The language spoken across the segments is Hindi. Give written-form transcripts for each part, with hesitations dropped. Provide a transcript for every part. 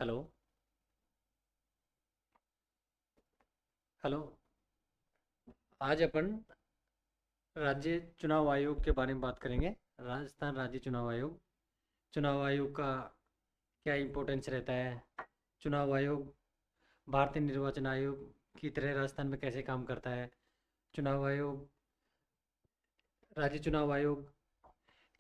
हेलो। हेलो। आज अपन राज्य चुनाव आयोग के बारे में बात करेंगे। राजस्थान राज्य चुनाव आयोग। चुनाव आयोग का क्या इम्पोर्टेंस रहता है? चुनाव आयोग भारतीय निर्वाचन आयोग की तरह राजस्थान में कैसे काम करता है? चुनाव आयोग राज्य चुनाव आयोग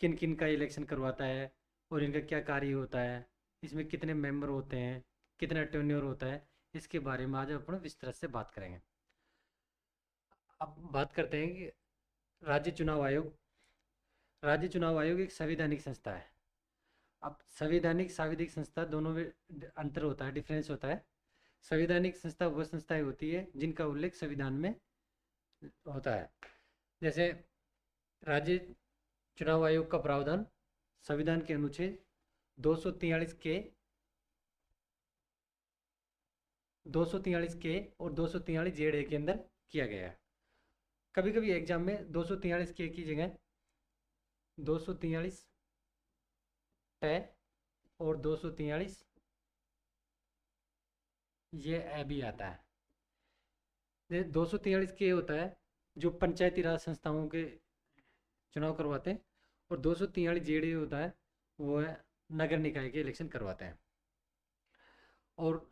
किन किन का इलेक्शन करवाता है और इनका क्या कार्य होता है? इसमें कितने मेंबर होते हैं? कितना टेन्योर होता है? इसके बारे में आज अपन विस्तार से बात करेंगे। अब बात करते हैं कि राज्य चुनाव आयोग। राज्य चुनाव आयोग एक संवैधानिक संस्था है। अब संवैधानिक सांविधिक संस्था दोनों में अंतर होता है, डिफरेंस होता है। संवैधानिक संस्था वह संस्थाएं होती है जिनका उल्लेख संविधान में होता है। जैसे राज्य चुनाव आयोग का प्रावधान संविधान के अनुच्छेद 243 के 243 के और 243 जेड ए के अंदर किया गया है। कभी कभी एग्जाम में 243 के की जगह 243 टे और 243 ये ए भी आता है। जैसे 243 के होता है जो पंचायती राज संस्थाओं के चुनाव करवाते हैं, और 243 जेडी होता है वो है नगर निकाय के इलेक्शन करवाते हैं। और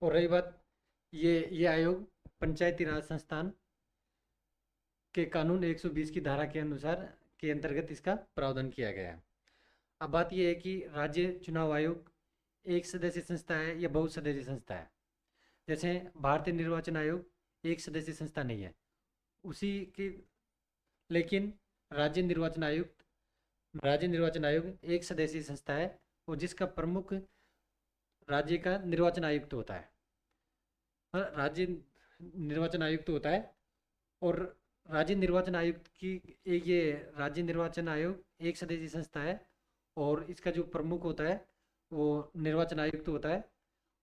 रही बात, ये आयोग पंचायती राज संस्थान के कानून 120 की धारा के अनुसार के अंतर्गत इसका प्रावधान किया गया है। अब बात यह है कि राज्य चुनाव आयोग एक सदस्यीय संस्था है या बहुसदस्यीय संस्था है। जैसे भारतीय निर्वाचन आयोग एक सदस्यीय संस्था नहीं है उसी की, लेकिन राज्य निर्वाचन आयुक्त राज्य निर्वाचन आयोग एक सदस्यीय संस्था है और जिसका प्रमुख राज्य का निर्वाचन आयुक्त होता है। राज्य निर्वाचन आयुक्त होता है। और राज्य निर्वाचन आयुक्त की ये राज्य निर्वाचन आयोग एक सदस्यीय संस्था है और इसका जो प्रमुख होता है वो निर्वाचन आयुक्त होता है।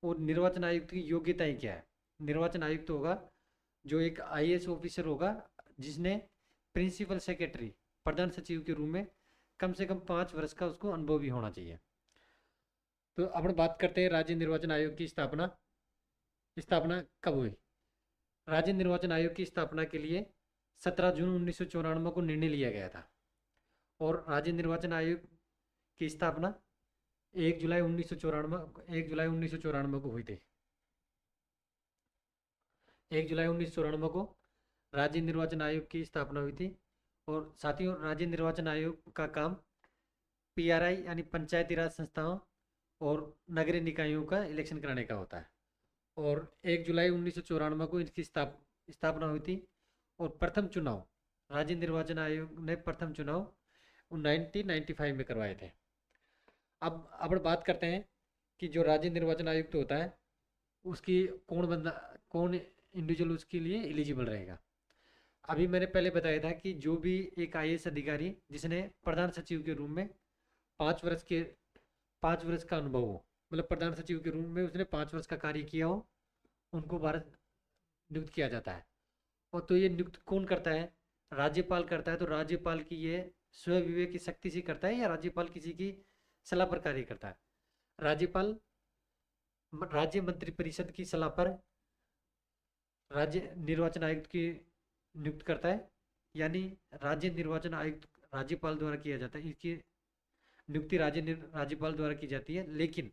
और निर्वाचन आयुक्त की योग्यताएं क्या है? निर्वाचन आयुक्त होगा जो एक आईएएस ऑफिसर होगा जिसने प्रिंसिपल सेक्रेटरी प्रधान सचिव के रूप में कम से कम 5 वर्ष का उसको अनुभव भी होना चाहिए। तो अपन बात करते हैं राज्य निर्वाचन आयोग की स्थापना। स्थापना कब हुई? राज्य निर्वाचन आयोग की स्थापना के लिए 17 जून 1994 को निर्णय लिया गया था। और राज्य निर्वाचन आयोग की स्थापना 1 जुलाई 1994 को हुई थी। 1 जुलाई 1994 को राज्य निर्वाचन आयोग की स्थापना हुई थी। और साथियों, राज्य निर्वाचन आयोग का काम पीआरआई यानी पंचायती राज संस्थाओं और नगरीय निकायों का इलेक्शन कराने का होता है। और 1 जुलाई 1994 को इसकी स्थापना हुई थी। और प्रथम चुनाव राज्य निर्वाचन आयोग ने प्रथम चुनाव 1995 में करवाए थे। अब अपन बात करते हैं कि जो राज्य निर्वाचन आयुक्त होता है उसकी कौन इंडिविजुअल उसके लिए एलिजिबल रहेगा। अभी मैंने पहले बताया था कि जो भी एक आईएएस अधिकारी जिसने प्रधान सचिव के रूप में 5 वर्ष के 5 वर्ष का अनुभव हो, मतलब प्रधान सचिव के रूप में उसने 5 वर्ष का कार्य किया हो, उनको भारत नियुक्त किया जाता है। और तो ये नियुक्त कौन करता है? राज्यपाल करता है। तो राज्यपाल की ये स्वयं विवेक की शक्ति से करता है या राज्यपाल किसी की सलाह पर कार्य करता है? राज्यपाल राज्य मंत्रिपरिषद की सलाह पर राज्य निर्वाचन आयुक्त की नियुक्त करता है। यानी राज्य निर्वाचन आयुक्त राज्यपाल द्वारा किया जाता है। इसकी नियुक्ति राज्यपाल द्वारा की जाती है, लेकिन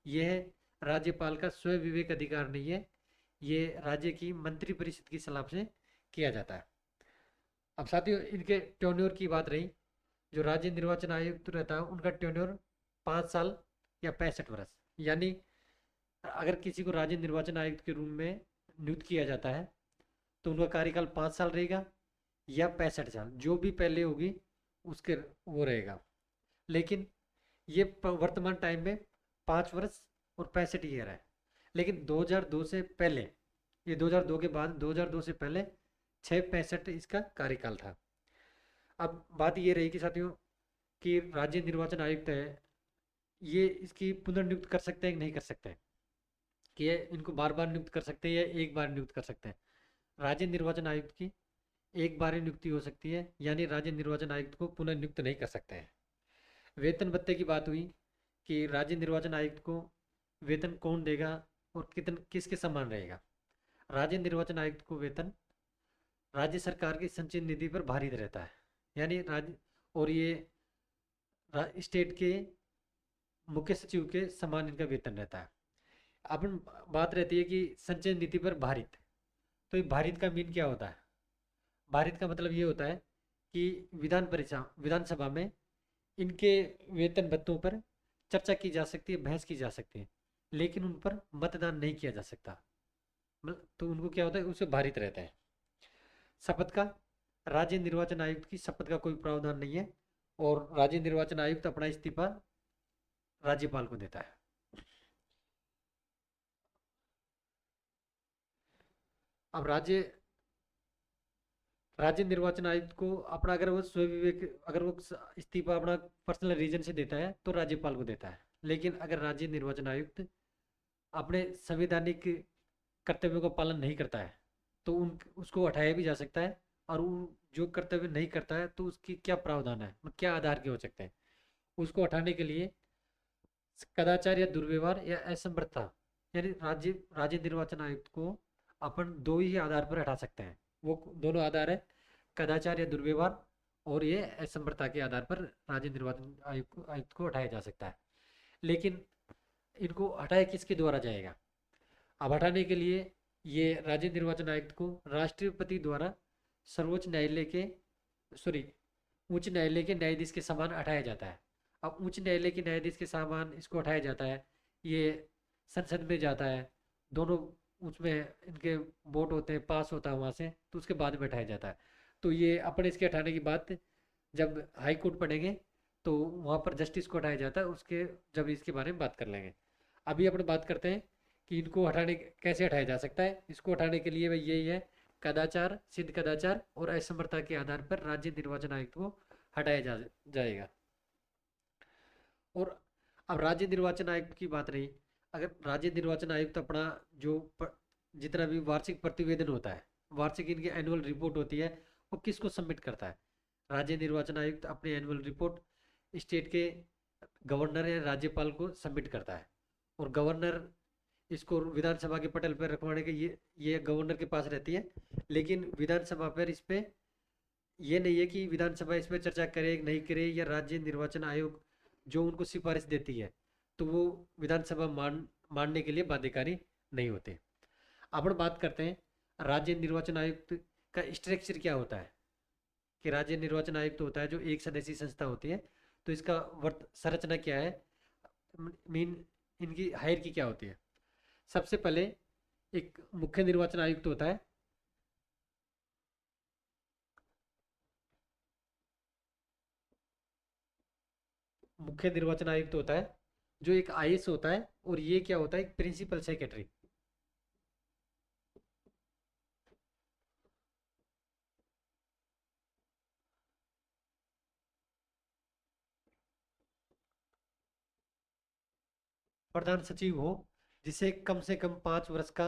यह राज्यपाल का स्वयं विवेक अधिकार नहीं है। ये राज्य की मंत्रिपरिषद की सलाह से किया जाता है। अब साथियों, इनके टेन्योर की बात रही। जो राज्य निर्वाचन आयुक्त रहता है उनका टेन्योर 5 साल या 65 वर्ष। यानी अगर किसी को राज्य निर्वाचन आयुक्त के रूप में नियुक्त किया जाता है तो उनका कार्यकाल 5 साल रहेगा या 65 साल, जो भी पहले होगी उसके वो रहेगा। लेकिन ये वर्तमान टाइम में 5 वर्ष और 65 ईयर है। लेकिन 2002 से पहले, ये 2002 के बाद 2002 से पहले 665 इसका कार्यकाल था। अब बात ये रही कि साथियों कि राज्य निर्वाचन आयुक्त है, ये इसकी पुनर्नियुक्त कर सकते हैं कि नहीं कर सकते हैं, कि ये इनको बार बार नियुक्त कर सकते हैं या एक बार नियुक्त कर सकते हैं? राज्य निर्वाचन आयुक्त की एक बार ही नियुक्ति हो सकती है, यानी राज्य निर्वाचन आयुक्त को पुनः नियुक्त नहीं कर सकते हैं। वेतन भत्ते की बात हुई कि राज्य निर्वाचन आयुक्त को वेतन कौन देगा और कितन किसके समान रहेगा। राज्य निर्वाचन आयुक्त को वेतन राज्य सरकार की संचित निधि पर भारित रहता है, यानी राज्य, और ये स्टेट के मुख्य सचिव के समान इनका वेतन रहता है। अपन बात रहती है कि संचय नीति पर भारित, तो ये भारित का मीन क्या होता है? भारित का मतलब ये होता है कि विधानसभा में इनके वेतन भत्तों पर चर्चा की जा सकती है, बहस की जा सकती है, लेकिन उन पर मतदान नहीं किया जा सकता। मतलब तो उनको क्या होता है, उसे भारित रहता है। शपथ का, राज्य निर्वाचन आयुक्त की शपथ का कोई प्रावधान नहीं है, और राज्य निर्वाचन आयुक्त अपना इस्तीफा राज्यपाल को देता है। अब राज्य निर्वाचन आयुक्त को अपना, अगर वो स्व विवेक, अगर वो इस्तीफा अपना पर्सनल रीजन से देता है तो राज्यपाल को देता है। लेकिन अगर राज्य निर्वाचन आयुक्त अपने संवैधानिक कर्तव्यों का पालन नहीं करता है तो उन उसको हटाया भी जा सकता है। और वो जो कर्तव्य नहीं करता है तो उसकी क्या प्रावधान है, मतलब क्या आधार के हो सकते हैं? उसको हटाने के लिए कदाचार या दुर्व्यवहार या असमर्थता, यानी राज्य निर्वाचन आयुक्त को अपन दो ही आधार पर हटा सकते हैं। वो दोनों आधार है, कदाचार या दुर्व्यवहार, और ये असमर्थता के आधार पर राज्य निर्वाचन आयुक्त को हटाया जा सकता है। लेकिन इनको हटाया किसके द्वारा जाएगा? अब हटाने के लिए ये राज्य निर्वाचन आयुक्त को राष्ट्रपति द्वारा सर्वोच्च न्यायालय के, सॉरी, उच्च न्यायालय के न्यायाधीश के समान हटाया जाता है। अब उच्च न्यायालय के न्यायाधीश के समान इसको हटाया जाता है, ये संसद में जाता है, दोनों उसमें इनके वोट होते हैं, पास होता है वहाँ से, तो उसके बाद में हटाया जाता है। तो ये अपने इसके हटाने की बात जब हाई कोर्ट पढ़ेंगे तो वहाँ पर जस्टिस को हटाया जाता है, उसके जब इसके बारे में बात कर लेंगे। अभी अपन बात करते हैं कि इनको हटाने, कैसे हटाया जा सकता है। इसको हटाने के लिए भाई यही है, कदाचार, सिद्ध कदाचार और असमर्थता के आधार पर राज्य निर्वाचन आयुक्त को हटाया जाएगा। और अब राज्य निर्वाचन आयुक्त की बात रही, अगर राज्य निर्वाचन आयुक्त अपना जो जितना भी वार्षिक प्रतिवेदन होता है, वार्षिक इनकी एनुअल रिपोर्ट होती है, वो किसको सबमिट करता है? राज्य निर्वाचन आयुक्त अपनी एनुअल रिपोर्ट स्टेट के गवर्नर या राज्यपाल को सबमिट करता है। और गवर्नर इसको विधानसभा के पटल पर रखवाने के ये गवर्नर के पास रहती है। लेकिन विधानसभा पर इस पे ये नहीं है कि विधानसभा इस पर चर्चा करे नहीं करे, या राज्य निर्वाचन आयोग जो उनको सिफारिश देती है तो वो विधानसभा मानने के लिए बाध्यकारी नहीं होते। अब हम बात करते हैं राज्य निर्वाचन आयुक्त का स्ट्रक्चर क्या होता है। कि राज्य निर्वाचन आयुक्त होता है जो एक सदस्यीय संस्था होती है, तो इसका वर्त संरचना क्या है, मीन इनकी हायरार्की क्या होती है? सबसे पहले एक मुख्य निर्वाचन आयुक्त होता है। मुख्य निर्वाचन आयुक्त होता है जो एक आईएएस होता है, और ये क्या होता है, एक प्रिंसिपल सेक्रेटरी। प्रधान सचिव हो जिसे कम से कम 5 वर्ष का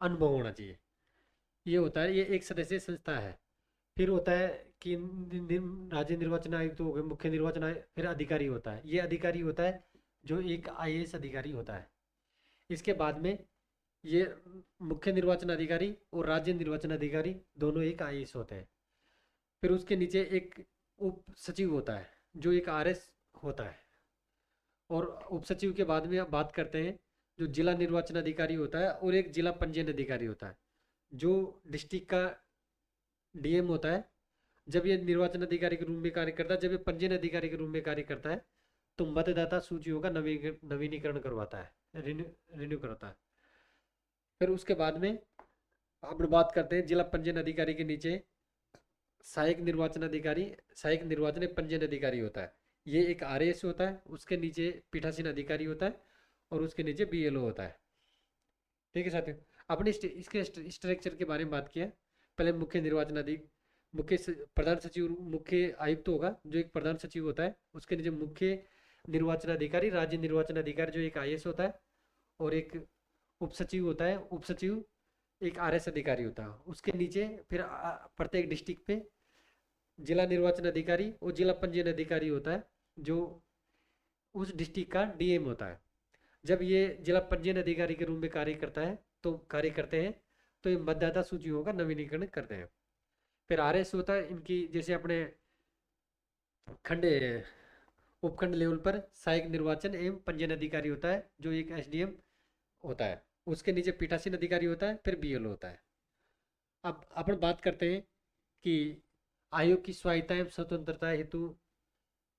अनुभव होना चाहिए। ये होता है, ये एक सदस्यीय संस्था है। फिर होता है कि राज्य निर्वाचन आयुक्त हो गए, मुख्य निर्वाचन आयुक्त, फिर अधिकारी होता है। ये अधिकारी होता है जो एक आईएएस अधिकारी होता है। इसके बाद में ये मुख्य निर्वाचन अधिकारी और राज्य निर्वाचन अधिकारी दोनों एक आईएएस होते हैं। फिर उसके नीचे एक उप सचिव होता है जो एक आरएस होता है। और उप सचिव के बाद में आप बात करते हैं जो जिला निर्वाचन अधिकारी होता है और एक जिला पंजीयन अधिकारी होता है। जो डिस्ट्रिक्ट का डीएम होता है, जब ये निर्वाचन अधिकारी के रूप में कार्य करता है, जब ये पंजीयन अधिकारी के रूप में कार्य करता है, तो मतदाता सूचियों का नवीनीकरण करवाता है, रिन्यू करवाता है। फिर उसके बाद में हम बात करते हैं जिला पंजीयन अधिकारी के नीचे सहायक निर्वाचन अधिकारी, सहायक निर्वाचन पंजीयन अधिकारी होता है। ये एक आरएएस होता है, उसके नीचे पीठासीन अधिकारी होता है, और उसके नीचे बीएलओ होता है। ठीक है साथियों, अपने इसके स्ट्रक्चर के बारे में बात किया। पहले मुख्य निर्वाचन अधिक प्रधान सचिव, मुख्य आयुक्त होगा जो एक प्रधान सचिव होता है, उसके नीचे मुख्य निर्वाचन अधिकारी, राज्य निर्वाचन अधिकारी जो एक आईएएस होता है, और एक उप सचिव होता है, उप सचिव एक आरएस अधिकारी होता है। उसके नीचे फिर प्रत्येक डिस्ट्रिक्ट पे जिला निर्वाचन अधिकारी और जिला पंजीयन अधिकारी होता है, जो उस डिस्ट्रिक्ट का डीएम होता है। जब ये जिला पंजीयन अधिकारी के रूप में कार्य करते हैं तो ये मतदाता सूचियों का नवीनीकरण करते हैं। फिर आरएस होता है इनकी, जैसे अपने खंड उपखंड लेवल पर सहायक निर्वाचन एवं पंजीयन अधिकारी होता है जो एक एसडीएम होता है। उसके नीचे पीठासीन अधिकारी होता है, फिर बीएलओ होता है। अब अपन बात करते हैं कि आयोग की स्वायत्ता एवं स्वतंत्रता हेतु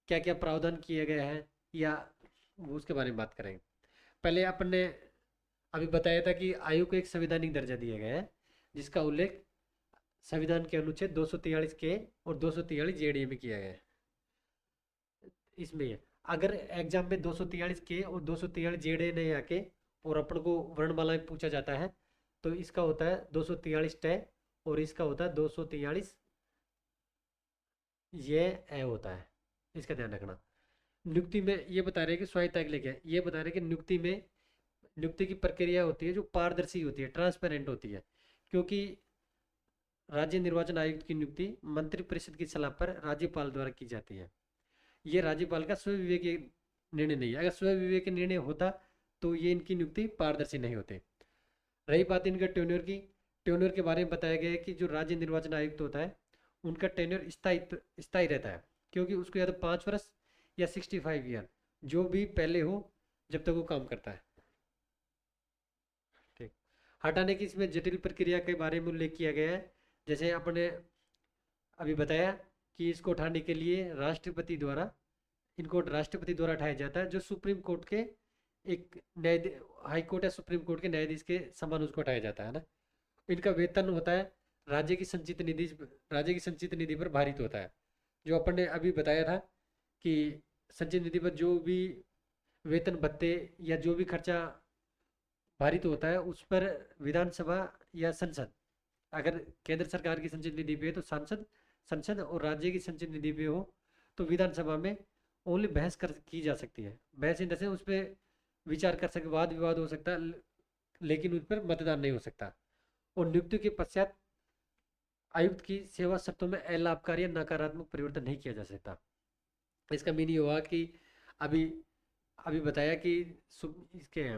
क्या क्या प्रावधान किए गए हैं, या उसके बारे में बात करेंगे। पहले अपन ने अभी बताया था कि आयोग को एक संवैधानिक दर्जा दिया गया है, जिसका उल्लेख संविधान के अनुच्छेद 243 के और 243 जेडीए में किया गया है। इसमें अगर एग्जाम में 243 के और 243 जेडीए नहीं आके और अपन को वर्णमाला में पूछा जाता है तो इसका होता है 243 टय और इसका होता है 243 ये ए होता है। इसका ध्यान रखना। नियुक्ति में ये बता रहे हैं कि स्वायत्ता के लिए क्या है, ये बता रहे हैं कि नियुक्ति की प्रक्रिया होती है जो पारदर्शी होती है, ट्रांसपेरेंट होती है। क्योंकि राज्य निर्वाचन आयुक्त की नियुक्ति मंत्री परिषद की सलाह पर राज्यपाल द्वारा की जाती है। ये राज्यपाल का स्वविवेकी निर्णय नहीं है। अगर स्वविवेकी निर्णय होता तो ये इनकी नियुक्ति पारदर्शी नहीं होते। रही बात इनका टेन्योर की, टेन्योर के बारे में बताया गया है कि जो राज्य निर्वाचन आयुक्त होता है उनका टेन्योर स्थायी रहता है, क्योंकि उसको या तो 5 वर्ष या 65 ईयर जो भी पहले हो जब तक वो काम करता है। ठीक। हटाने की इसमें जटिल प्रक्रिया के बारे में उल्लेख किया गया है। जैसे आपने अभी बताया कि इसको उठाने के लिए इनको राष्ट्रपति द्वारा उठाया जाता है, जो सुप्रीम कोर्ट के एक हाई कोर्ट या सुप्रीम कोर्ट के न्यायाधीश के समान उसको उठाया जाता है ना। इनका वेतन होता है राज्य की संचित निधि पर भारित होता है। जो अपन ने अभी बताया था कि संचित निधि पर जो भी वेतन भत्ते या जो भी खर्चा भारित होता है उस पर विधानसभा या संसद, अगर केंद्र सरकार की संचित निधि पे है तो संसद और राज्य की संचित निधि पे हो तो विधानसभा में ओनली बहस की जा सकती है। बहस इन द सेंस उस पर विचार कर सकते, वाद विवाद हो सकता है, लेकिन उस पर मतदान नहीं हो सकता। और नियुक्ति के पश्चात आयुक्त की सेवा शर्तों में अलाभकारी या नकारात्मक परिवर्तन नहीं किया जा सकता। इसका मीनिंग हुआ कि अभी अभी बताया कि इसके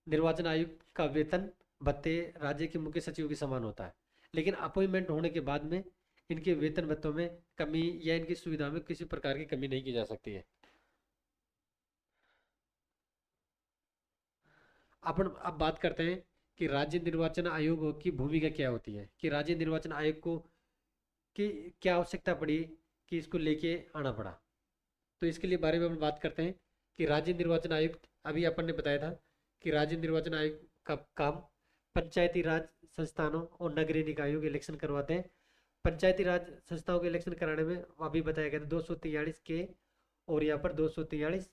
निर्वाचन आयुक्त का वेतन भत्ते राज्य के मुख्य सचिव के समान होता है, लेकिन अपॉइंटमेंट होने के बाद में इनके वेतन भत्तों में कमी या इनकी सुविधा में किसी प्रकार की कमी नहीं की जा सकती है। अपन अब बात करते हैं कि राज्य निर्वाचन आयोग की भूमिका क्या होती है, कि राज्य निर्वाचन आयोग को की क्या आवश्यकता पड़ी कि इसको लेके आना पड़ा। तो इसके लिए बारे में हम बात करते हैं कि राज्य निर्वाचन आयुक्त, अभी अपन ने बताया था कि राज्य निर्वाचन आयोग का काम पंचायती राज संस्थानों और नगरीय निकायों के इलेक्शन करवाते हैं। पंचायती राज संस्थाओं के इलेक्शन कराने में अभी बताया गया था 243 के और यहाँ पर 243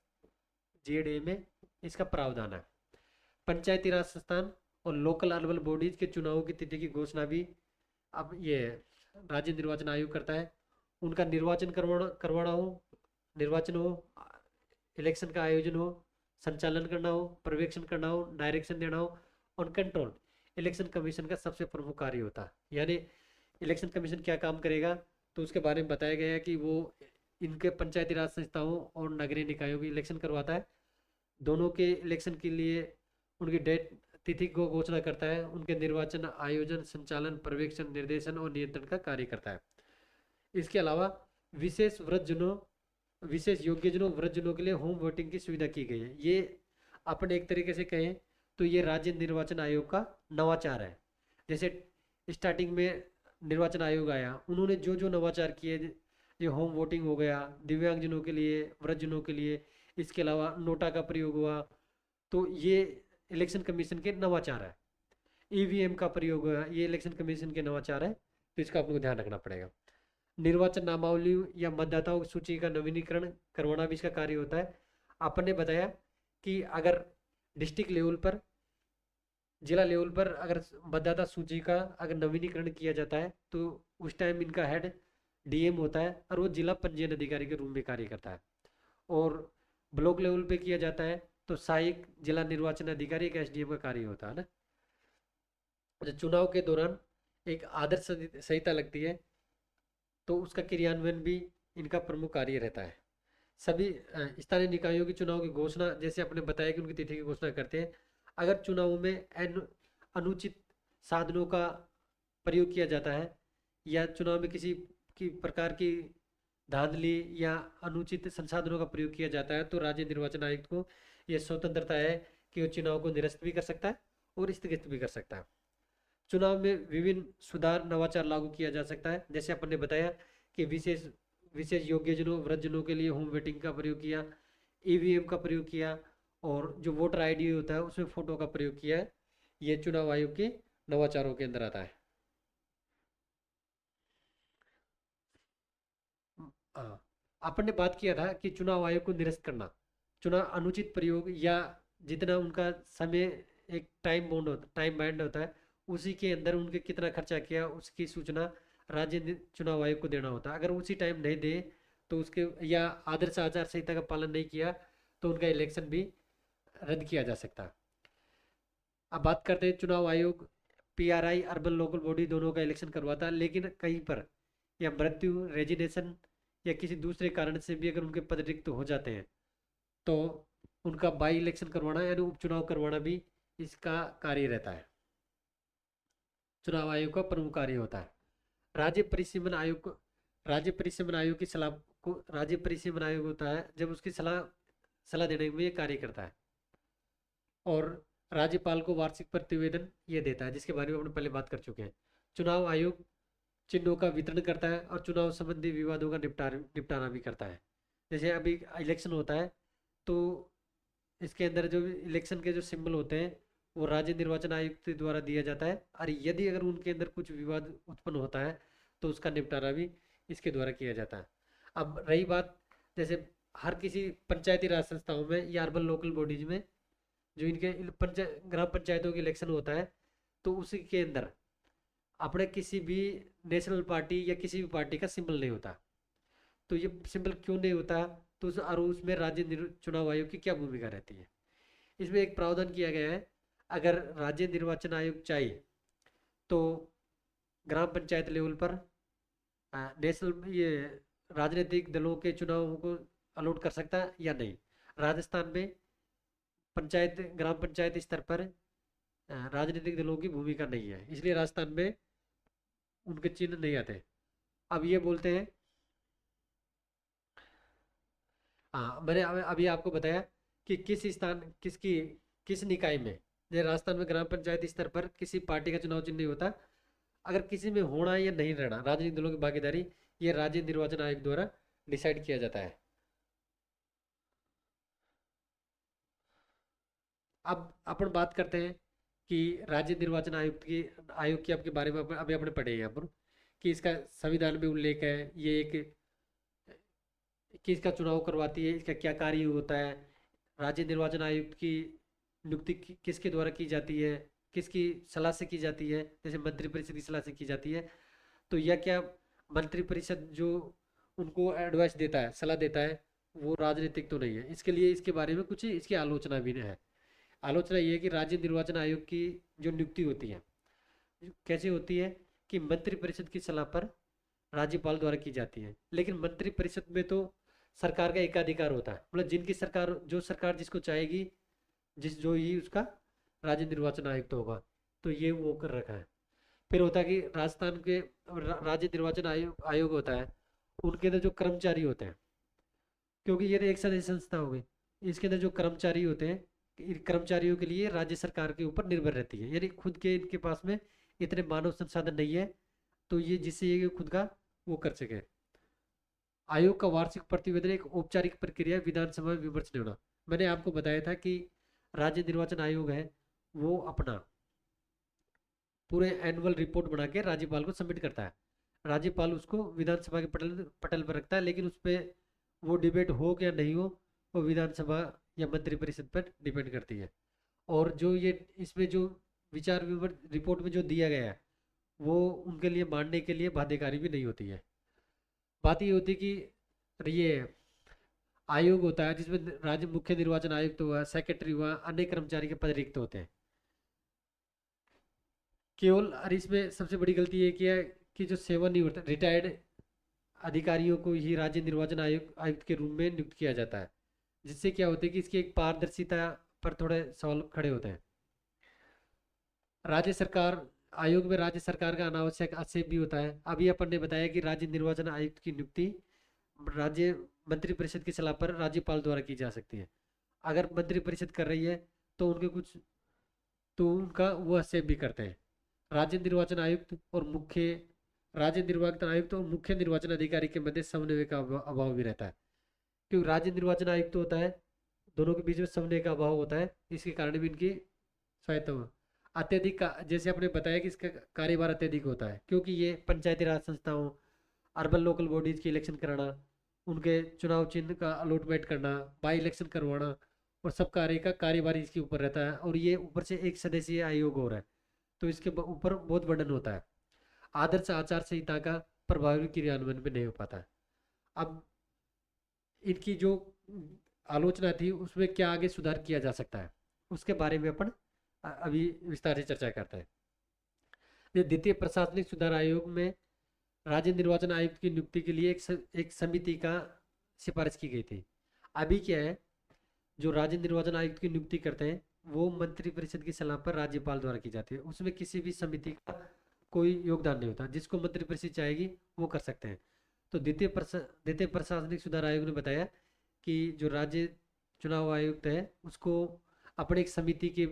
जेड में इसका प्रावधान है। पंचायती राज संस्थान और लोकल अर्बन बॉडीज के चुनावों की तिथि की घोषणा भी अब ये राज्य निर्वाचन आयोग करता है। उनका करवाना हो, निर्वाचन हो, इलेक्शन का आयोजन हो, संचालन करना हो, पर्यवेक्षण करना हो, डायरेक्शन देना हो और कंट्रोल इलेक्शन कमीशन का सबसे प्रमुख कार्य होता है। यानी इलेक्शन कमीशन क्या काम करेगा तो उसके बारे में बताया गया है कि वो इनके पंचायती राज संस्थाओं और नगरीय निकायों की इलेक्शन करवाता है। दोनों के इलेक्शन के लिए उनकी डेट तिथि को घोषणा करता है, उनके निर्वाचन आयोजन संचालन पर्यवेक्षण निर्देशन और नियंत्रण का कार्य करता है। इसके अलावा विशेष योग्यजनों वृद्धजनों के लिए होम वोटिंग की सुविधा की गई है। ये अपन एक तरीके से कहें तो ये राज्य निर्वाचन आयोग का नवाचार है। जैसे स्टार्टिंग में निर्वाचन आयोग आया, उन्होंने जो जो नवाचार किए, ये होम वोटिंग हो गया दिव्यांगजनों के लिए, वृद्धजनों के लिए, इसके अलावा नोटा का प्रयोग हुआ, तो ये इलेक्शन कमीशन के नवाचार है। ईवीएम का प्रयोग हुआ, ये इलेक्शन कमीशन के नवाचार है। तो इसका आपको ध्यान रखना पड़ेगा। निर्वाचन नामावली या मतदाताओं की सूची का नवीनीकरण करवाना भी इसका कार्य होता है। आपने बताया कि अगर डिस्ट्रिक्ट लेवल पर, जिला लेवल पर अगर मतदाता सूची का अगर नवीनीकरण किया जाता है तो उस टाइम इनका हेड डीएम होता है और वो जिला पंजीयन अधिकारी के रूप में कार्य करता है। और ब्लॉक लेवल पे किया जाता है तो सहायक जिला निर्वाचन अधिकारी एक एसडीएम का कार्य होता है ना। चुनाव के दौरान एक आदर्श संहिता लगती है तो उसका क्रियान्वयन भी इनका प्रमुख कार्य रहता है। सभी स्थानीय निकायों के चुनाव की घोषणा, जैसे आपने बताया कि उनकी तिथि की घोषणा करते हैं। अगर चुनावों में अनुचित साधनों का प्रयोग किया जाता है या चुनाव में किसी की प्रकार की धांधली या अनुचित संसाधनों का प्रयोग किया जाता है, तो राज्य निर्वाचन आयुक्त को यह स्वतंत्रता है कि वो चुनाव को निरस्त भी कर सकता है और स्थगित भी कर सकता है। चुनाव में विभिन्न सुधार नवाचार लागू किया जा सकता है, जैसे अपन ने बताया कि विशेष विशेष योग्यजनों वृद्धजनों के लिए होम वोटिंग का प्रयोग किया, ईवीएम का प्रयोग किया, और जो वोटर आईडी होता है उसमें फोटो का प्रयोग किया है। ये चुनाव आयोग के नवाचारों के अंदर आता है। हाँ, अपन ने बात किया था कि चुनाव आयोग को निरस्त करना, चुनाव अनुचित प्रयोग या जितना उनका समय, एक टाइम बैंड होता है, उसी के अंदर उनके कितना खर्चा किया उसकी सूचना चुनाव आयोग को देना होता है। अगर उसी टाइम नहीं दे तो उसके, या आदर्श आचार संहिता का पालन नहीं किया, तो उनका इलेक्शन भी रद्द किया जा सकता है। अब बात करते हैं चुनाव आयोग पीआरआई अर्बन लोकल बॉडी दोनों का इलेक्शन करवाता है, लेकिन कहीं पर या मृत्यु, रेजिग्नेशन या किसी दूसरे कारण से भी अगर उनके पद रिक्त हो जाते हैं, तो उनका बाई इलेक्शन करवाना यानी उपचुनाव करवाना भी इसका कार्य रहता है। चुनाव आयोग का प्रमुख कार्य होता है। राज्य परिसीमन आयोग को राज्य परिसीमन आयोग की सलाह को राज्य परिसीमन आयोग होता है जब उसकी सलाह सलाह देने में ये कार्य करता है। और राज्यपाल को वार्षिक प्रतिवेदन ये देता है, जिसके बारे में अपने पहले बात कर चुके हैं। चुनाव आयोग चिन्हों का वितरण करता है और चुनाव संबंधी विवादों का निपटारा भी करता है। जैसे अभी इलेक्शन होता है, तो इसके अंदर जो इलेक्शन के जो सिंबल होते हैं वो राज्य निर्वाचन आयुक्त द्वारा दिया जाता है, और यदि अगर उनके अंदर कुछ विवाद उत्पन्न होता है तो उसका निपटारा भी इसके द्वारा किया जाता है। अब रही बात, जैसे हर किसी पंचायती राज संस्थाओं में या अर्बन लोकल बॉडीज में जो इनके ग्राम पंचायतों के इलेक्शन होता है, तो उसी के अंदर अपने किसी भी नेशनल पार्टी या किसी भी पार्टी का सिंबल नहीं होता। तो ये सिंबल क्यों नहीं होता, तो और उसमें चुनाव आयोग की क्या भूमिका रहती है। इसमें एक प्रावधान किया गया है, अगर राज्य निर्वाचन आयोग चाहे तो ग्राम पंचायत लेवल पर नेशनल ये राजनीतिक दलों के चुनावों को अलॉट कर सकता है या नहीं। राजस्थान में ग्राम पंचायत स्तर पर राजनीतिक दलों की भूमिका नहीं है, इसलिए राजस्थान में उनके चिन्ह नहीं आते। अब ये बोलते हैं, हाँ मैंने अभी आपको बताया कि किस निकाय में, जैसे राजस्थान में ग्राम पंचायत स्तर पर किसी पार्टी का चुनाव चिन्ह नहीं होता। अगर किसी में होना या नहीं रहना, राजनीतिक दलों की भागीदारी, ये राज्य निर्वाचन आयोग द्वारा डिसाइड किया जाता है। अब अपन बात करते हैं कि राज्य निर्वाचन आयोग की आपके बारे में अभी अपने पढ़े हैं यहाँ पर, कि इसका संविधान में उल्लेख है, ये एक किसका चुनाव करवाती है, इसका क्या कार्य होता है, राज्य निर्वाचन आयुक्त की नियुक्ति किसके द्वारा की जाती है, किसकी सलाह से की जाती है, जैसे मंत्रिपरिषद की सलाह से की जाती है। तो यह क्या मंत्रिपरिषद जो उनको एडवाइस देता है, सलाह देता है, वो राजनीतिक तो नहीं है। इसके लिए इसके बारे में कुछ इसकी आलोचना भी है। आलोचना ये है कि राज्य निर्वाचन आयोग की जो नियुक्ति होती है कैसे होती है, कि मंत्रिपरिषद की सलाह पर राज्यपाल द्वारा की जाती है। लेकिन मंत्रिपरिषद में तो सरकार का एकाधिकार होता है, मतलब जो सरकार जिसको चाहेगी, जो ही उसका राज्य निर्वाचन आयुक्त होगा, तो ये वो कर रखा है। फिर होता है कि राजस्थान के राज्य निर्वाचन आयोग होता है, उनके अंदर जो कर्मचारी होते हैं, क्योंकि ये तो एक साथ संस्था हो गई, इसके अंदर जो कर्मचारी होते हैं, इन कर्मचारियों के लिए राज्य सरकार के ऊपर निर्भर रहती है, यानी खुद के इनके पास में इतने मानव संसाधन नहीं है, तो ये जिससे ये खुद का वो कर सके। आयोग का वार्षिक प्रतिवेदन एक औपचारिक प्रक्रिया, विधानसभा में विमर्श नहीं होना। मैंने आपको बताया था कि राज्य निर्वाचन आयोग है, वो अपना पूरे एनुअल रिपोर्ट बना के राज्यपाल को सबमिट करता है। राज्यपाल उसको विधानसभा के पटल पटल पर रखता है, लेकिन उस पर वो डिबेट हो या नहीं हो, वो विधानसभा या मंत्रिपरिषद पर डिपेंड करती है। और जो ये इसमें जो विचार विमर्श रिपोर्ट में जो दिया गया है, वो उनके लिए मानने के लिए बाध्यकारी भी नहीं होती है। बात ये होती है कि ये आयोग होता है जिसमें राज्य मुख्य निर्वाचन आयुक्त हुआ, सेक्रेटरी हुआ, अन्य कर्मचारी के पद रिक्त होते हैं केवल। और इसमें सबसे बड़ी गलती ये किया कि जो सेवानिवृत्त रिटायर्ड अधिकारियों को ही राज्य निर्वाचन आयुक्त के रूप में नियुक्त किया जाता है, जिससे क्या होता है कि इसकी एक पारदर्शिता पर थोड़े सवाल खड़े होते हैं। राज्य सरकार आयोग में राज्य सरकार का अनावश्यक हस्तक्षेप भी होता है। अभी अपन ने बताया कि राज्य निर्वाचन आयुक्त की नियुक्ति राज्य मंत्रिपरिषद की सलाह पर राज्यपाल द्वारा की जा सकती है। अगर मंत्रिपरिषद कर रही है तो उनके कुछ तो उनका वो हस्तक्षेप भी करते हैं। राज्य निर्वाचन आयुक्त और मुख्य निर्वाचन अधिकारी के मध्य समन्वय का अभाव भी रहता है, क्योंकि राज्य निर्वाचन आयुक्त होता है, दोनों के बीच में समन्वय का अभाव होता है, इसके कारण भी इनकी स्वायत्ता हो अत्यधिक जैसे आपने बताया कि इसका कार्यभार अत्यधिक होता है, क्योंकि ये पंचायती राज संस्थाओं, अर्बन लोकल बॉडीज की इलेक्शन कराना, उनके चुनाव चिन्ह का अलॉटमेंट करना, बाई इलेक्शन करवाना, और सब कार्य का कार्यभार इसके ऊपर रहता है। और ये ऊपर से एक सदस्यीय आयोग हो रहा है, तो इसके ऊपर बहुत बर्डन होता है। आदर्श आचार संहिता का प्रभावी क्रियान्वयन भी नहीं हो पाता है। अब इनकी जो आलोचना थी उसमें क्या आगे सुधार किया जा सकता है, उसके बारे में अपन अभी विस्तार से चर्चा करते हैं। द्वितीय प्रशासनिक सुधार आयोग में राज्य निर्वाचन आयुक्त की नियुक्ति के लिए एक समिति का सिफारिश की गई थी। अभी क्या है, जो राज्य निर्वाचन आयुक्त की नियुक्ति करते हैं वो मंत्रिपरिषद की सलाह पर राज्यपाल द्वारा की जाती है। उसमें किसी भी समिति का कोई योगदान नहीं होता, जिसको मंत्रिपरिषद चाहेगी वो कर सकते हैं। तो द्वितीय प्रशासनिक सुधार आयोग ने बताया कि जो राज्य चुनाव आयुक्त है उसको अपने एक समिति की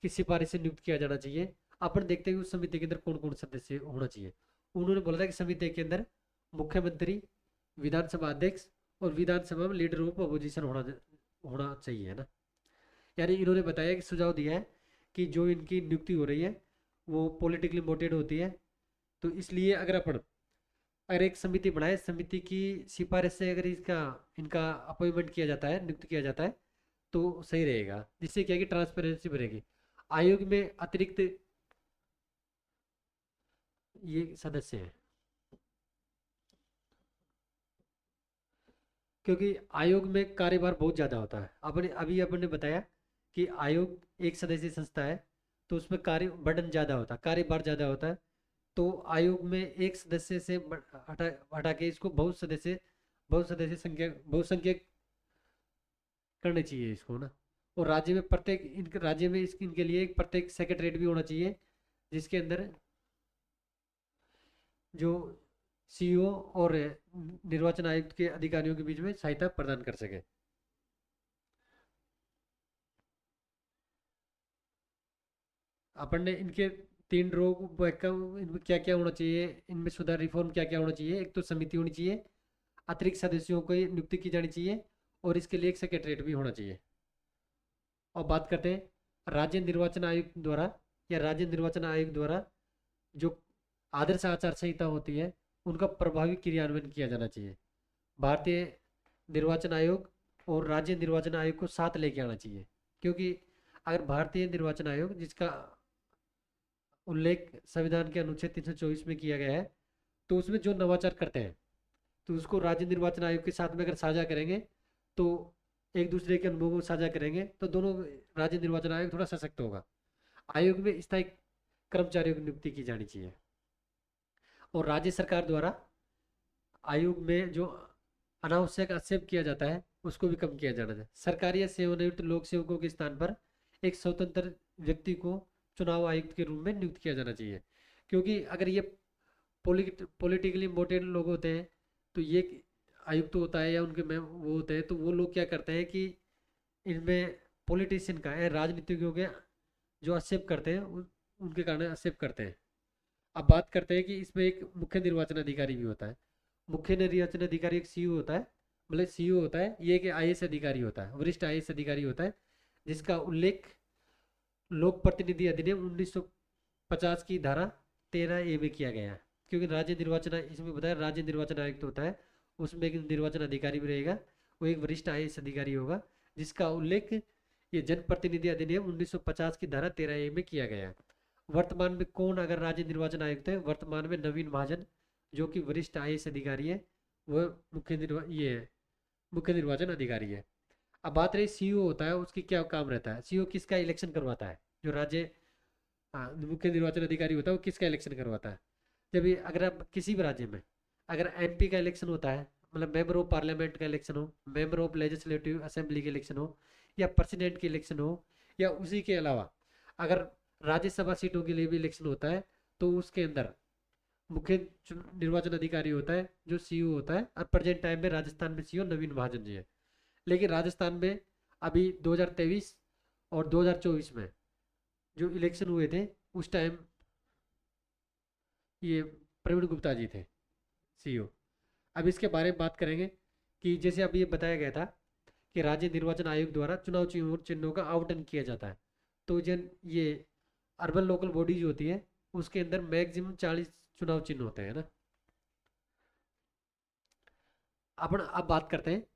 सिफारिश से नियुक्त किया जाना चाहिए। अपन देखते हैं कि उस समिति के अंदर कौन कौन सदस्य होना चाहिए। उन्होंने बोला था कि समिति के अंदर मुख्यमंत्री, विधानसभा अध्यक्ष और विधानसभा में लीडर ऑफ अपोजिशन होना चाहिए, है ना। यानी इन्होंने बताया कि सुझाव दिया है कि जो इनकी नियुक्ति हो रही है वो पॉलिटिकली मोटिवेटेड होती है, तो इसलिए अगर एक समिति बनाए, समिति की सिफारिश से अगर इनका अपॉइंटमेंट किया जाता है, नियुक्त किया जाता है, तो सही रहेगा, जिससे क्या कि ट्रांसपेरेंसी बढ़ेगी। आयोग में अतिरिक्त ये सदस्य हैं, क्योंकि आयोग में कार्यभार बहुत ज़्यादा होता है। अपन ने बताया कि आयोग एक सदस्यीय संस्था है, तो उसमें कार्य बर्डन ज़्यादा होता है, कार्यभार ज़्यादा होता है। तो आयोग में एक सदस्य से हटा के इसको बहुसंख्यक करने चाहिए इसको ना। और राज्य में इनके लिए एक प्रत्येक सेक्रेटरीट भी होना चाहिए, जिसके अंदर जो सीईओ और निर्वाचन आयुक्त के अधिकारियों के बीच में सहायता प्रदान कर सके। अपन ने इनके 3 रोग इनमें क्या क्या होना चाहिए, इनमें सुधार रिफॉर्म क्या क्या होना चाहिए। एक तो समिति होनी चाहिए, अतिरिक्त सदस्यों को नियुक्ति की जानी चाहिए, और इसके लिए एक सेक्रेटरीट भी होना चाहिए। और बात करते हैं राज्य निर्वाचन आयोग द्वारा जो आदर्श आचार संहिता होती है उनका प्रभावी क्रियान्वयन किया जाना चाहिए। भारतीय निर्वाचन आयोग और राज्य निर्वाचन आयोग को साथ लेके आना चाहिए, क्योंकि अगर भारतीय निर्वाचन आयोग, जिसका उल्लेख संविधान के अनुच्छेद 324 में किया गया है, तो उसमें जो नवाचार करते हैं तो उसको राज्य निर्वाचन आयोग के साथ में अगर साझा करेंगे, तो एक दूसरे के अनुभवों को साझा करेंगे, तो दोनों राज्य निर्वाचन आयोग थोड़ा सशक्त होगा। आयोग में स्थायी कर्मचारियों की नियुक्ति की जानी चाहिए, और राज्य सरकार द्वारा आयोग में जो अनावश्यक हस्तक्षेप किया जाता है उसको भी कम किया जाना चाहिए। सरकारी या सेवानिवृत्त लोक सेवकों के स्थान पर एक स्वतंत्र व्यक्ति को चुनाव आयुक्त के रूप में नियुक्त किया जाना चाहिए, क्योंकि अगर ये पॉलिटिकली मोटिवेटेड लोग होते हैं, तो ये आयुक्त होता है या उनके में वो होते हैं, तो वो लोग क्या करते हैं कि इनमें पॉलिटिशियन का या राजनीतिज्ञों के जो हस्तक्षेप करते हैं उनके कारण हस्तक्षेप करते हैं। अब बात करते हैं कि इसमें एक मुख्य निर्वाचन अधिकारी भी होता है। मुख्य निर्वाचन अधिकारी एक सीईओ होता है, मतलब सीईओ होता है, ये एक आईएएस अधिकारी होता है, वरिष्ठ आईएएस अधिकारी होता है, जिसका उल्लेख लोक प्रतिनिधि अधिनियम 1950 की धारा 13A में किया गया है। क्योंकि इसमें बताया राज्य निर्वाचन आयुक्त होता है, उसमें एक निर्वाचन अधिकारी भी रहेगा, वो एक वरिष्ठ आईएएस अधिकारी होगा, जिसका उल्लेख ये जनप्रतिनिधि अधिनियम 1950 की धारा 13A में किया गया है। वर्तमान में कौन अगर राज्य निर्वाचन आयुक्त है, वर्तमान में नवीन महाजन, जो कि वरिष्ठ आईएएस अधिकारी है, वह मुख्य निर्वाचन अधिकारी है। अब बात रही सीईओ होता है, उसकी क्या काम रहता है। सीईओ किसका इलेक्शन करवाता है, जो मुख्य निर्वाचन अधिकारी होता है वो किसका इलेक्शन करवाता है। जब अगर आप किसी भी राज्य में अगर एमपी का इलेक्शन होता है, मतलब मेंबर ऑफ पार्लियामेंट का इलेक्शन हो, मेंबर ऑफ लेजिस्लेटिव असेंबली के इलेक्शन हो, या प्रेसिडेंट के इलेक्शन हो, या उसी के अलावा अगर राज्यसभा सीटों के लिए भी इलेक्शन होता है, तो उसके अंदर मुख्य निर्वाचन अधिकारी होता है जो सीयू होता है। और प्रेजेंट टाइम में राजस्थान में सीयू नवीन महाजन जी है। लेकिन राजस्थान में अभी 2023 और 2024 में जो इलेक्शन हुए थे, उस टाइम ये प्रवीण गुप्ता जी थे सीईओ। अब इसके बारे में बात करेंगे कि जैसे अभी ये बताया गया था कि राज्य निर्वाचन आयोग द्वारा चुनाव चिन्हों का आवंटन किया जाता है। तो जन ये अर्बन लोकल बॉडीज होती है, उसके अंदर मैक्सिमम 40 चुनाव चिन्ह होते हैं ना। अपन अब बात करते हैं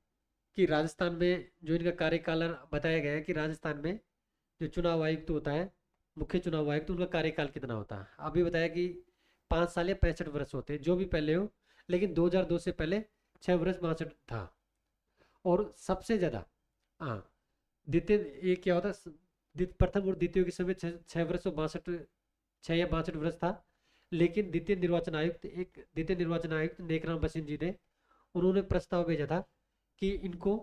कि राजस्थान में जो इनका कार्यकाल बताया गया है कि राजस्थान में जो चुनाव आयुक्त होता है, मुख्य चुनाव आयुक्त, उनका कार्यकाल कितना होता है। अभी बताया कि 5 साल या 65 वर्ष होते हैं, जो भी पहले हो। लेकिन 2002 से पहले 6 वर्ष 62 था। और सबसे ज़्यादा, हाँ, द्वितीय, ये क्या होता है, प्रथम और द्वितीय के समय 6 वर्ष और 62, 6 या 62 वर्ष था। लेकिन द्वितीय निर्वाचन आयुक्त नेकराम बसिन जी थे। उन्होंने प्रस्ताव भेजा था कि इनको,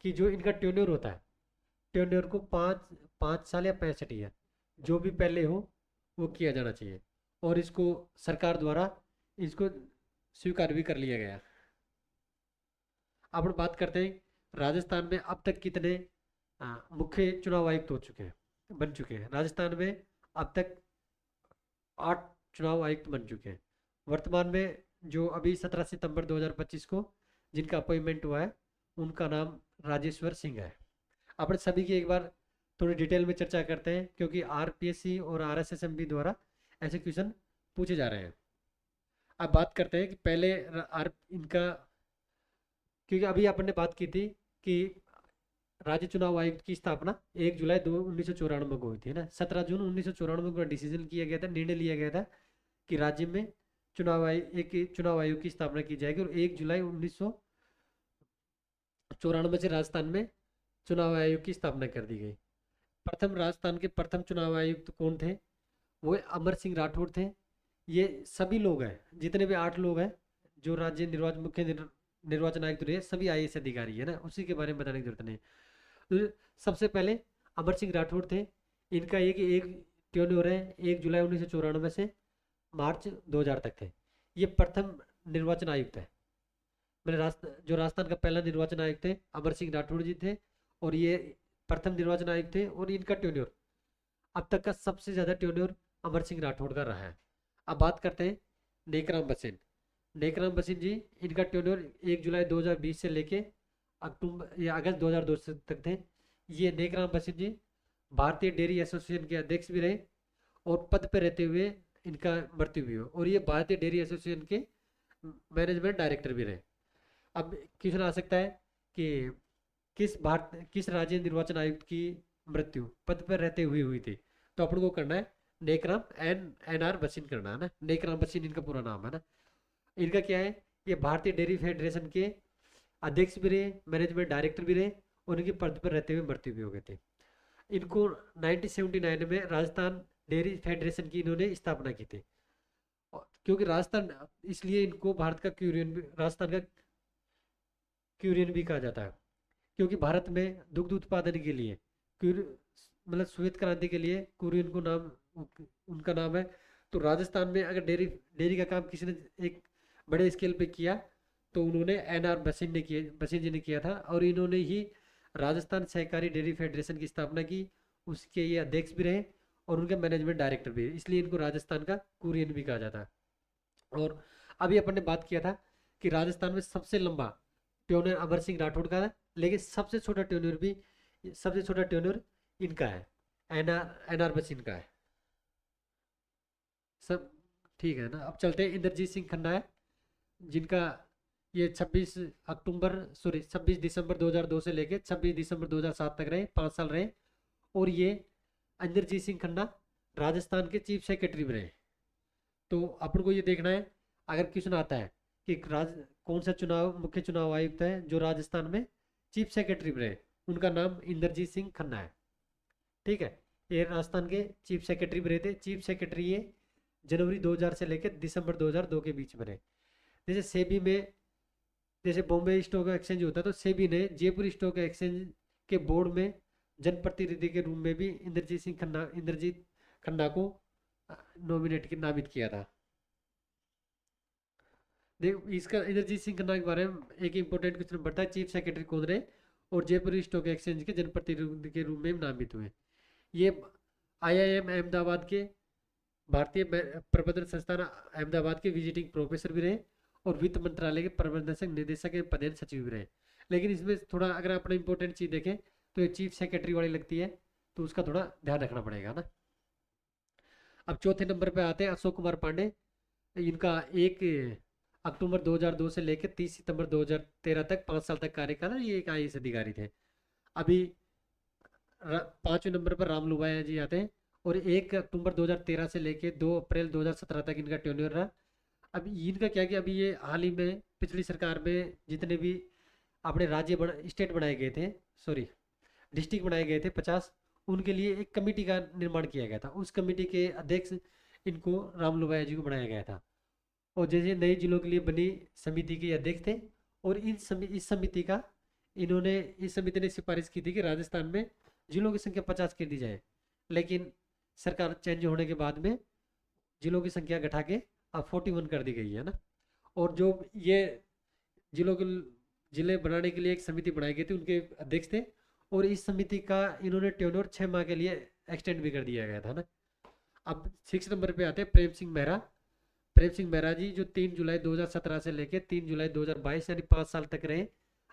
कि जो इनका ट्यूनर होता है, ट्यूनर को 5 5 साल या 65 ईयर, जो भी पहले हो, वो किया जाना चाहिए। और इसको सरकार द्वारा इसको स्वीकार भी कर लिया गया। अब हम बात करते हैं राजस्थान में अब तक कितने मुख्य चुनाव आयुक्त हो चुके हैं, बन चुके हैं। राजस्थान में अब तक 8 चुनाव आयुक्त बन चुके हैं। वर्तमान में जो अभी 17 सितंबर 2025 को जिनका अपॉइंटमेंट हुआ है, उनका नाम राजेश्वर सिंह है। अपन सभी की एक बार थोड़ी डिटेल में चर्चा करते हैं, क्योंकि आरपीएससी और आरएसएसएमबी द्वारा ऐसे क्वेश्चन पूछे जा रहे हैं। अब बात करते हैं कि पहले इनका, क्योंकि अभी अपन ने बात की थी कि राज्य चुनाव आयुक्त की स्थापना 1 जुलाई 1994 को हुई थी ना। 17 जून 1994 को डिसीजन किया गया था, निर्णय लिया गया था कि राज्य में एक चुनाव आयोग की स्थापना की जाएगी। और 1 जुलाई 1994 से राजस्थान में चुनाव आयोग की स्थापना कर दी गई। राजस्थान के प्रथम चुनाव आयुक्त कौन थे? वो अमर सिंह राठौड़ थे। ये सभी लोग हैं, जितने भी 8 लोग हैं जो राज्य निर्वाचन आयुक्त रहे, सभी आईएएस अधिकारी है ना, उसी के बारे में बताने की जरूरत नहीं। तो सबसे पहले अमर सिंह राठौड़ थे। इनका एक ट्यून्योर है, 1 जुलाई 1994 से मार्च 2000 तक थे। ये प्रथम निर्वाचन आयुक्त है। जो राजस्थान का पहला निर्वाचन आयुक्त थे, अमर सिंह राठौड़ जी थे। और ये प्रथम निर्वाचन आयुक्त थे। और इनका ट्यून्योर अब तक का सबसे ज़्यादा ट्यून्योर अमर सिंह राठौड़ का रहा है। अब बात करते हैं नेकराम बसेन। नेकराम बसिन जी, इनका ट्यून्योर 1 जुलाई 2020 से लेके अक्टूबर या अगस्त 2002 तक थे। ये नेकराम बसिन जी भारतीय डेयरी एसोसिएशन के अध्यक्ष भी रहे, और पद पर रहते हुए इनका मृत्यु भी हो। और ये भारतीय डेयरी एसोसिएशन के मैनेजमेंट डायरेक्टर भी रहे। अब क्वेश्चन आ सकता है कि किस राज्य निर्वाचन आयुक्त की मृत्यु पद पर रहते हुए हुई थी? तो अपन को करना है नेकराम एन आर बसिन करना है ना। नेकराम बसिन इनका पूरा नाम है ना। इनका क्या है, ये भारतीय डेयरी फेडरेशन के अध्यक्ष भी रहे, मैनेजमेंट डायरेक्टर भी रहे, और इनके पद पर रहते हुए मृत्यु भी हो गए थे। इनको 1979 में राजस्थान डेयरी फेडरेशन की इन्होंने स्थापना की थी। क्योंकि राजस्थान, इसलिए इनको भारत का राजस्थान का क्यूरियन भी कहा जाता है। क्योंकि भारत में दुग्ध उत्पादन के लिए, मतलब श्वेत क्रांति के लिए कुरियन को नाम, उनका नाम है। तो राजस्थान में अगर डेयरी का काम किसी ने एक बड़े स्केल पे किया, तो उन्होंने एन आर बसिन जी ने किया था। और इन्होंने ही राजस्थान सहकारी डेयरी फेडरेशन की स्थापना की। उसके ये अध्यक्ष भी रहे, और उनके मैनेजमेंट डायरेक्टर भी रहे। इसलिए इनको राजस्थान का कुरियन भी कहा जाता है। और अभी अपन ने बात किया था कि राजस्थान में सबसे लंबा ट्यूनर अमर सिंह राठौड़ का है। लेकिन सबसे छोटा ट्यूनर इनका है, एन आर बसिन का है। सब ठीक है ना। अब चलते हैं इंद्रजीत सिंह खन्ना है, जिनका ये 26 दिसंबर 2002 से लेके 26 दिसंबर 2007 तक रहे, 5 साल रहे। और ये इंद्रजीत सिंह खन्ना राजस्थान के चीफ सेक्रेटरी भी रहे। तो अपन को ये देखना है, अगर क्वेश्चन आता है कि कौन सा मुख्य चुनाव आयुक्त है जो राजस्थान में चीफ सेक्रेटरी रहे, उनका नाम इंद्रजीत सिंह खन्ना है। ठीक है, ये राजस्थान के चीफ सेक्रेटरी भी रहे थे। चीफ सेक्रेटरी ये जनवरी 2000 से लेकर दिसंबर 2002 के बीच में रहे। जैसे सेबी में, जैसे बॉम्बे स्टॉक एक्सचेंज होता है, तो सेबी ने जयपुर स्टॉक एक्सचेंज के बोर्ड में जनप्रतिनिधि के रूप में भी इंद्रजीत खन्ना को नॉमिनेट की नामित किया था। देख इसका इंद्रजीत सिंह खन्ना के बारे में एक इंपॉर्टेंट क्वेश्चन बढ़ता है, चीफ सेक्रेटरी कौन रहे और जयपुर स्टॉक एक्सचेंज के जनप्रतिनिधि के रूप में नामित हुए। ये IIM अहमदाबाद के, भारतीय प्रबंधन संस्थान अहमदाबाद के विजिटिंग प्रोफेसर भी रहे और वित्त मंत्रालय के प्रबंधक निदेशक के पदेन सचिव भी रहे। लेकिन इसमें थोड़ा अगर अपना इंपॉर्टेंट चीज देखें तो ये चीफ सेक्रेटरी वाली लगती है, तो उसका थोड़ा ध्यान रखना पड़ेगा ना। अब चौथे नंबर पे आते हैं अशोक कुमार पांडे। इनका 1 अक्टूबर 2002 से लेकर 30 सितंबर 2013 तक 5 साल तक कार्यकाल है। ये एक IAS अधिकारी थे। अभी 5वें नंबर पर राम लुबाया जी आते हैं और 1 अक्टूबर 2013 से लेकर 2 अप्रैल 2017 तक इनका टेन्योर रहा। अब इनका क्या कि अभी ये हाल ही में पिछली सरकार में जितने भी अपने स्टेट बनाए गए थे, सॉरी डिस्ट्रिक्ट बनाए गए थे 50, उनके लिए एक कमेटी का निर्माण किया गया था। उस कमेटी के अध्यक्ष इनको राम लुबाया जी को बनाया गया था। और जैसे नए जिलों के लिए बनी समिति के अध्यक्ष थे। और इस समिति ने सिफारिश की थी कि राजस्थान में जिलों की संख्या 50 कर दी जाए, लेकिन सरकार चेंज होने के बाद में जिलों की संख्या घटा के अब 41 कर दी गई है ना। और जो ये जिले बनाने के लिए एक समिति बनाई गई थी, उनके अध्यक्ष थे। और इस समिति का इन्होंने टेन्योर 6 माह के लिए एक्सटेंड भी कर दिया गया था ना। अब 6 नंबर पे आते हैं प्रेम सिंह मेहरा। प्रेम सिंह मेहरा जी जो 3 जुलाई 2017 से लेकर 3 जुलाई 2022 यानी 5 साल तक रहे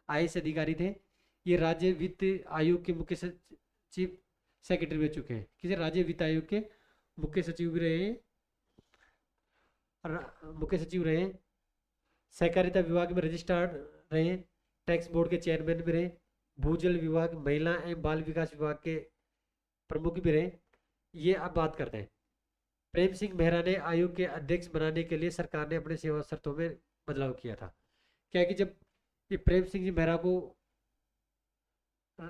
IAS अधिकारी थे। ये राज्य वित्त आयोग के चीफ सेक्रेटरी रह चुके हैं। किसी राज्य वित्त आयोग के मुख्य सचिव भी रहे हैं, मुख्य सचिव रहे, सहकारिता विभाग में रजिस्ट्रार रहे, टैक्स बोर्ड के चेयरमैन भी रहे, भूजल विभाग, महिला एवं बाल विकास विभाग के प्रमुख भी रहे। ये अब बात करते हैं। प्रेम सिंह मेहरा ने आयोग के अध्यक्ष बनाने के लिए सरकार ने अपने सेवा शर्तों में बदलाव किया था। क्या कि जब ये प्रेम सिंह जी मेहरा को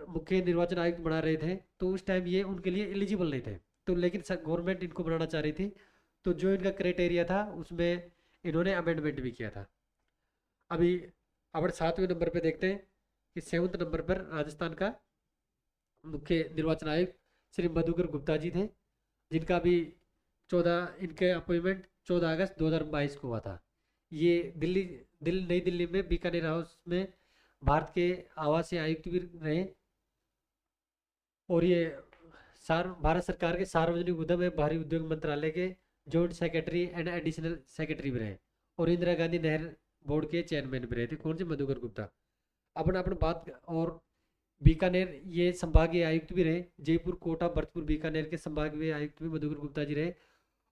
मुख्य निर्वाचन आयुक्त बना रहे थे तो उस टाइम ये उनके लिए एलिजिबल नहीं थे, तो लेकिन गवर्नमेंट इनको बनाना चाह रही थी, तो जो इनका क्राइटेरिया था उसमें इन्होंने अमेंडमेंट भी किया था। अभी अपन 7वें नंबर पे देखते हैं कि 7वें नंबर पर राजस्थान का मुख्य निर्वाचन आयुक्त श्री मधुकर गुप्ता जी थे, जिनका भी इनके अपॉइंटमेंट 14 अगस्त 2022 को हुआ था। ये नई दिल्ली में बीकानेर हाउस में भारत के आवासीय आयुक्त भी रहे। और ये भारत सरकार के सार्वजनिक उद्यम एवं भारी उद्योग मंत्रालय के joint secretary and additional secretary भी रहे। और इंदिरा गांधी नहर बोर्ड के चेयरमैन भी रहे थे। कौन से? मधुकर गुप्ता। अपन बात, और बीकानेर ये संभागीय आयुक्त भी रहे। जयपुर, कोटा, भरतपुर, बीकानेर के संभागीय आयुक्त भी मधुकर गुप्ता जी रहे।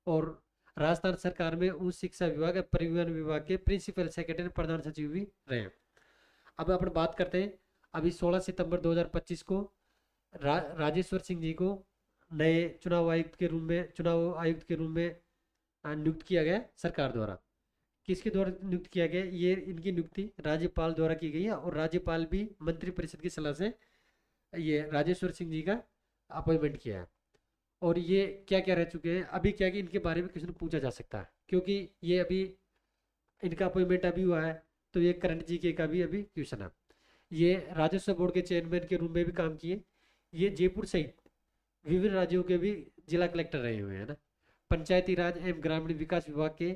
और राजस्थान सरकार में उच्च शिक्षा विभाग और परिवहन विभाग के प्रिंसिपल सेक्रेटरी प्रधान सचिव भी रहे। अब अपन बात करते हैं, अभी 16 सितंबर 2025 को राजेश्वर सिंह जी को नए चुनाव आयुक्त के रूप में नियुक्त किया गया सरकार द्वारा। किसके द्वारा नियुक्त किया गया? ये इनकी नियुक्ति राज्यपाल द्वारा की गई है और राज्यपाल भी मंत्रिपरिषद की सलाह से ये राजेश्वर सिंह जी का अपॉइंटमेंट किया है। और ये क्या क्या रह चुके हैं अभी, क्या कि इनके बारे में किसी ने पूछा जा सकता है, क्योंकि ये अभी इनका अपॉइंटमेंट अभी हुआ है, तो ये करंट जीके का भी अभी क्वेश्चन है। ये राजस्व बोर्ड के चेयरमैन के रूप में भी काम किए। ये जयपुर सहित विभिन्न राज्यों के भी जिला कलेक्टर रहे हुए हैं ना। पंचायती राज एवं ग्रामीण विकास विभाग के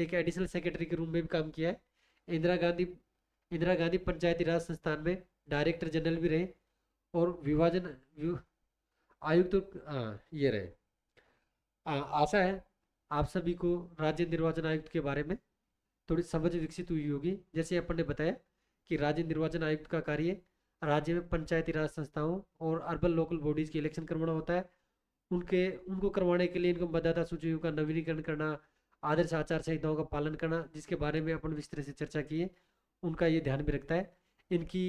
एक एडिशनल सेक्रेटरी के रूप में भी काम किया है। इंदिरा गांधी पंचायती राज संस्थान में डायरेक्टर जनरल भी रहे। और विभाजन आयुक्त ये रहे। आशा है आप सभी को राज्य निर्वाचन आयुक्त के बारे में थोड़ी समझ विकसित हुई होगी। जैसे अपन ने बताया कि राज्य निर्वाचन आयुक्त का कार्य राज्य में पंचायती राज संस्थाओं और अर्बन लोकल बॉडीज की इलेक्शन करवाना होता है। उनको करवाने के लिए इनको मतदाता सूचियों का नवीनीकरण करना, आदर्श आचार संहिताओं का पालन करना, जिसके बारे में अपन विस्तृत से चर्चा की है, उनका ये ध्यान भी रखता है। इनकी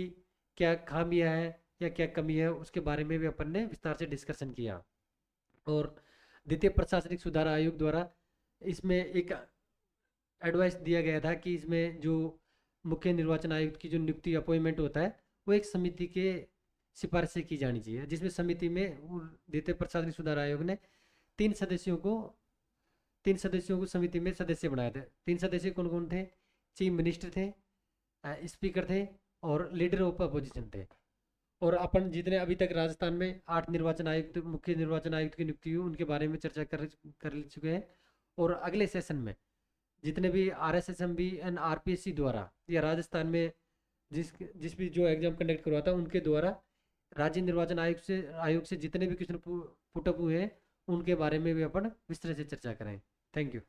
क्या खामियां है या क्या कमी है, उसके बारे में भी अपन ने विस्तार से डिस्कशन किया। और द्वितीय प्रशासनिक सुधार आयोग द्वारा इसमें एक एडवाइस दिया गया था कि इसमें जो मुख्य निर्वाचन आयुक्त की जो नियुक्ति अपॉइंटमेंट होता है वो एक समिति के सिफारिश से की जानी चाहिए, जिसमें समिति में द्वितीय प्रशासनिक सुधार आयोग ने 3 सदस्यों को 3 सदस्यों को समिति में सदस्य बनाए थे। 3 सदस्य कौन कौन थे? चीफ मिनिस्टर थे, स्पीकर थे और लीडर ऑफ अपोजिशन थे। और अपन जितने अभी तक राजस्थान में 8 निर्वाचन आयुक्त, मुख्य निर्वाचन आयुक्त की नियुक्ति हुई, उनके बारे में चर्चा कर चुके हैं। और अगले सेशन में जितने भी RSSMB एंड RPSC द्वारा या राजस्थान में जिस भी जो एग्जाम कंडक्ट करवाता है उनके द्वारा राज्य निर्वाचन आयोग से जितने भी क्वेश्चन पुटअप हुए हैं उनके बारे में भी अपन विस्तृत से चर्चा करें। Thank you.